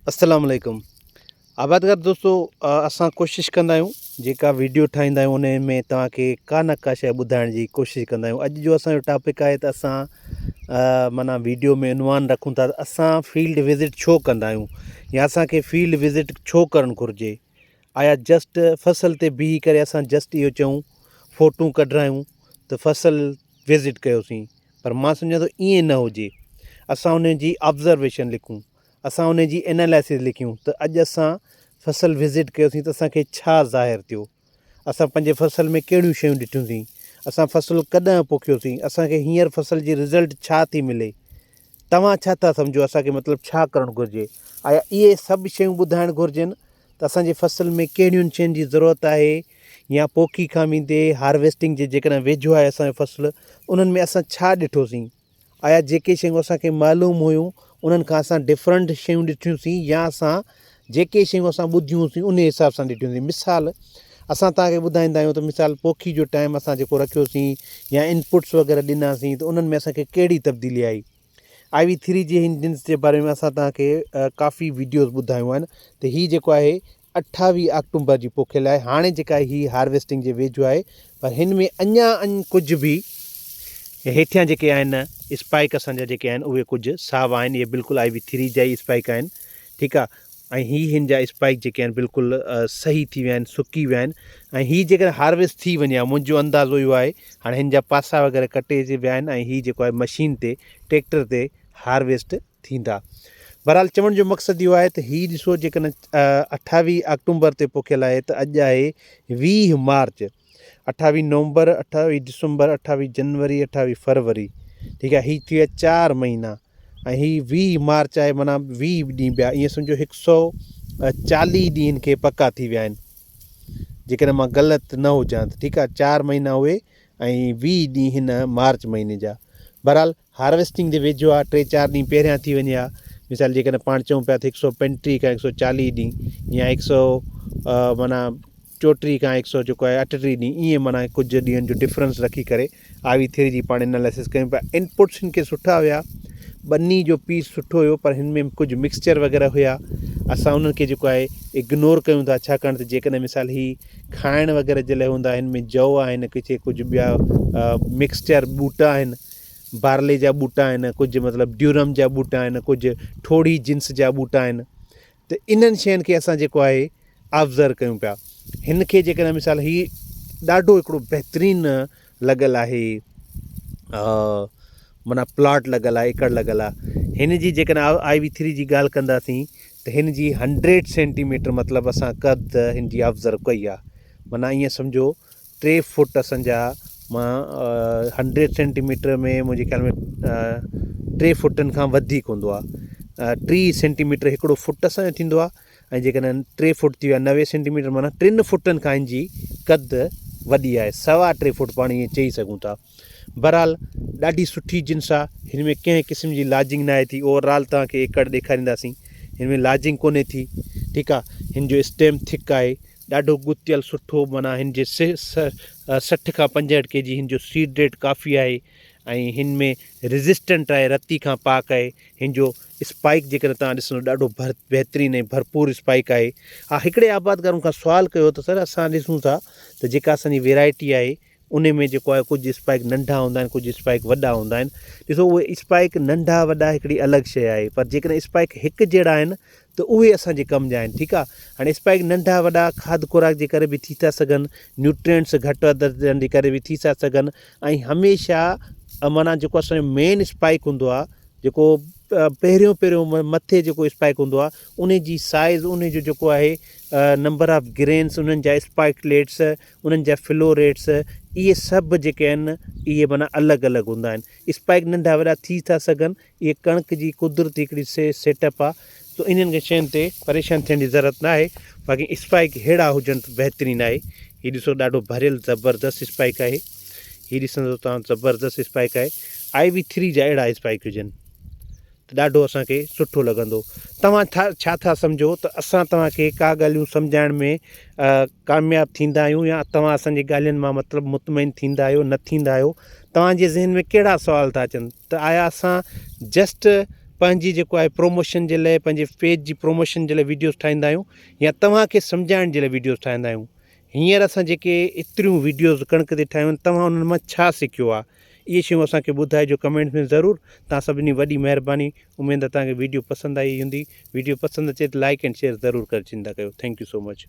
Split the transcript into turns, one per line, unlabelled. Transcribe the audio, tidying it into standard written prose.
अस्सलाम वालेकुम। आबादगार दोस्तों, असां कोशिशि कंदा आहियूं जेका वीडियो ठाहींदा आहियूं उन में तव्हांखे का न का शइ ॿुधाइण जी कोशिशि कंदा आहियूं। अॼु जो असांजो टॉपिक आहे त असां माना वीडियो में उनवान रखूं था त असां फील्ड विज़िट छो कंदा आहियूं या असांखे फील्ड विज़िट छो करणु घुरिजे। आया जस्ट फसल ते बीही करे असां जस्ट इहो चऊं फ़ोटूं कढायूं त फसल विज़िट कयोसीं, पर मां सम्झां थो ईअं न हुजे। असां उन जी ऑब्ज़र्वेशन लिखूं, असां उन जी एनालिसिस लिखियूं त अॼु असां फसल विज़िट कयोसीं त असांखे छा ज़ाहिर थियो, असां पंहिंजे फसल में कहिड़ियूं शयूं ॾिठियूंसीं, असां फसल कॾहिं पोखियोसीं, असांखे हींअर फसल जी रिज़ल्ट छा थी मिले, तव्हां छा था सम्झो असांखे मतिलबु छा करणु घुरिजे। आया इहे सभु शयूं ॿुधाइणु घुरिजनि त असांजे फसल में कहिड़ियुनि शयुनि जी ज़रूरत आहे, या पोखी खां वेंदे हार्वेस्टिंग जे जेकॾहिं वेझो आहे असांजो फसल, उन्हनि में असां छा ॾिठोसीं। आया जेके शयूं असांखे मालूम हुयूं उन्हनि खां असां डिफरेंट शयूं ॾिठियूंसीं, या असां जेके शयूं असां ॿुधियूंसीं उन हिसाब सां ॾिठियूंसीं। मिसाल असां तव्हांखे ॿुधाईंदा आहियूं त मिसाल पोखी जो टाइम असां जेको रखियोसीं या इनपुट्स वग़ैरह ॾिनासीं त उन्हनि में असांखे कहिड़ी तब्दीली आई। IV3 जे इंजन्स जे बारे में असां तव्हांखे काफ़ी वीडियोज़ ॿुधायूं आहिनि त हीअ जेको आहे 28 अक्टूबर जी पोखियल आहे। हाणे जेका हीअ हार्वेस्टिंग जे वेझो आहे, पर हिन में अञा कुझु बि हेठियां जेके आहिनि स्पाइक असांजा जेके आहिनि उहे कुझु सावा आहिनि। इहे बिल्कुलु IV3 जा ई स्पाइक आहिनि, ठीकु आहे। ऐं हिन जा स्पाइक जेके आहिनि बिल्कुलु सही थी विया आहिनि, सुकी विया आहिनि। ऐं हीअ जेकर हार्वेस्ट थी वञे, मुंहिंजो अंदाज़ो इहो आहे हाणे हिन जा पासा वग़ैरह कटे विया आहिनि ऐं हीअ जेको आहे मशीन ते ट्रैक्टर ते हार्वेस्ट थींदा। बहरहाल चवण जो मक़सदु इहो आहे त हीअ ॾिसो जेकॾहिं 28 अक्टूबर ते पोखियल आहे त अॼु आहे 20 मार्च, 28 नवंबर, 28 दिसंबर, 28 जनवरी, 28 फरवरी, ठीकु आहे। हीअ थी विया 4 महीना ऐं हीअ 20 मार्च आहे, माना 20 ॾींहं ॿिया, ईअं सम्झो 140 ॾींहंनि खे पका थी विया आहिनि, जेकॾहिं मां ग़लति न हुजां त, ठीकु आहे। 4 महीना उहे ऐं 20 ॾींहं हिन मार्च महीने जा। बहरहाल हार्वेस्टिंग जे वेझो आहे, 3-4 ॾींहं पहिरियां थी वञे हा। मिसाल जेकॾहिं पाण चऊं पिया त 135 खां 140 ॾींहं या 100 माना 34 खां 100 जेको आहे 38 ॾींहं, ईअं माना कुझु ॾींहंनि जो डिफरेंस रखी करे IV3 जी पाण एनालिसिस कयूं पिया। इनपुट्स हिन खे सुठा हुया, बनी जो पीस सुठो हुयो, पर हिन में कुझु मिक्सचर वग़ैरह हुया, असां उन्हनि खे जेको आहे इग्नोर कयूं था। छाकाणि त जेकॾहिं मिसाल ही खाइण वग़ैरह जे लाइ हूंदा, हिन में जव आहिनि, किथे कुझु ॿिया मिक्सचर ॿूटा आहिनि, बारले जा ॿूटा आहिनि, कुझु मतिलबु ड्यूरम जा ॿूटा आहिनि, कुझु ठोड़ी जिन्स जा ॿूटा आहिनि। त इन्हनि शयुनि खे असां जेको आहे ऑब्ज़र्व कयूं पिया। हिन खे जेकॾहिं मिसाल हीउ ॾाढो हिकिड़ो बहितरीनु लॻल आहे, माना प्लॉट लॻल आहे, एकड़ लॻल आहे। हिन जी जेकॾहिं IV3 जी ॻाल्हि कंदासीं त हिन जी 100 सेंटीमीटर मतिलबु असां कद हिन जी ऑब्ज़र्व कई आहे। माना ईअं सम्झो 3 फुट असांजा, मां 100 सेंटीमीटर में मुंहिंजे ख़्याल में 3 फुटनि खां वधीक हूंदो आहे। 3 सेंटीमीटर हिकिड़ो फुट असांजो थींदो आहे, ऐं जेकॾहिं 3 फुट थी विया 90 सेंटीमीटर, माना 3 फुटनि खां हिन जी कद वॾी आहे, 3.25 फुट पाण ईअं चई सघूं था। बहरहाल ॾाढी सुठी जिन्स आहे, हिन में कंहिं क़िस्म जी लाजिंग न आहे थी। ओवरऑल तव्हांखे एकड़ ॾेखारींदासीं, हिन में लाजिंग कोन्हे थी, ठीकु आहे। हिन जो स्टेम थिक आहे, ॾाढो गुतियल सुठो, माना हिन जे 60 खां 65 kg हिन जो सीड रेट काफ़ी आहे, ऐं हिन में रेज़िस्टेंट आहे, रती खां पाक आहे। हिन जो स्पाइक जेकॾहिं तव्हां ॾिसंदो ॾाढो बहितरीनु ऐं भरपूर स्पाइक आहे। हा, हिकिड़े आबादगार खां सुवाल कयो त सर असां ॾिसूं था त जेका असांजी वैरायटी आहे उन में जेको आहे कुझु स्पाइक नंढा हूंदा आहिनि, कुझु स्पाइक वॾा हूंदा आहिनि। ॾिसो उहे स्पाइक नंढा वॾा हिकिड़ी अलॻि शइ आहे, पर जेकॾहिं स्पाइक हिकु जहिड़ा आहिनि त उहे असांजे कम जा आहिनि, ठीकु आहे। हाणे स्पाइक नंढा वॾा खाद खुराक जे करे बि थी था सघनि, न्यूट्रिएंट्स घटि वधि जे करे बि थी था सघनि, ऐं हमेशह माना जेको असांजो मेन स्पाइक हूंदो आहे, जेको पहिरियों मथे जेको स्पाइक हूंदो आहे, उन जी साइज़, उन जो जेको आहे नंबर ऑफ ग्रेन्स, उन्हनि जा स्पाइकलेट्स, उन्हनि जा फ्लो रेट्स, इहे सभु जेके आहिनि इहे माना अलॻि अलॻि हूंदा आहिनि। स्पाइक नंढा वॾा थी था सघनि, इहे कणिक जी कुदरती हिकिड़ी सेटअप आहे, त इन्हनि खे शयुनि ते परेशान थियण जी ज़रूरत न आहे। बाक़ी स्पाइक अहिड़ा हुजनि त बहितरीनु आहे। हीअ ॾिसो ॾाढो भरियल ज़बरदस्त स्पाइक आहे, हीअ ॾिसंदो तव्हां ज़बरदस्त स्पाइक आहे। IV3 जा अहिड़ा स्पाइक हुजनि त ॾाढो असांखे सुठो लॻंदो। तव्हां छा था सम्झो त असां तव्हांखे का ॻाल्हियूं सम्झाइण में कामयाबु थींदा आहियूं, या तव्हां असांजी ॻाल्हियुनि मां मतिलबु मुतमइन थींदा आहियो, न थींदा आहियो। तव्हांजे ज़हन में कहिड़ा सुवाल था अचनि त आया असां जस्ट पंहिंजी जेको आहे प्रोमोशन जे लाइ, पंहिंजे पेज जी प्रोमोशन जे लाइ वीडियोस ठाहींदा आहियूं या तव्हांखे सम्झाइण जे लाइ वीडियोस ठाहींदा आहियूं। हींअर असां जेके एतिरियूं वीडियोस कणिक ते ठाहियूं आहिनि, तव्हां उन्हनि मां छा सिखियो आहे, इहे शयूं असांखे ॿुधाइजो कमेंट में ज़रूरु। तव्हां सभिनी वॾी महिरबानी। उमेदु आहे तव्हांखे वीडियो पसंदि आई हूंदी। वीडियो पसंदि अचे त लाइक एंड शेयर ज़रूरु करे चिंता कयो। Thank you so much.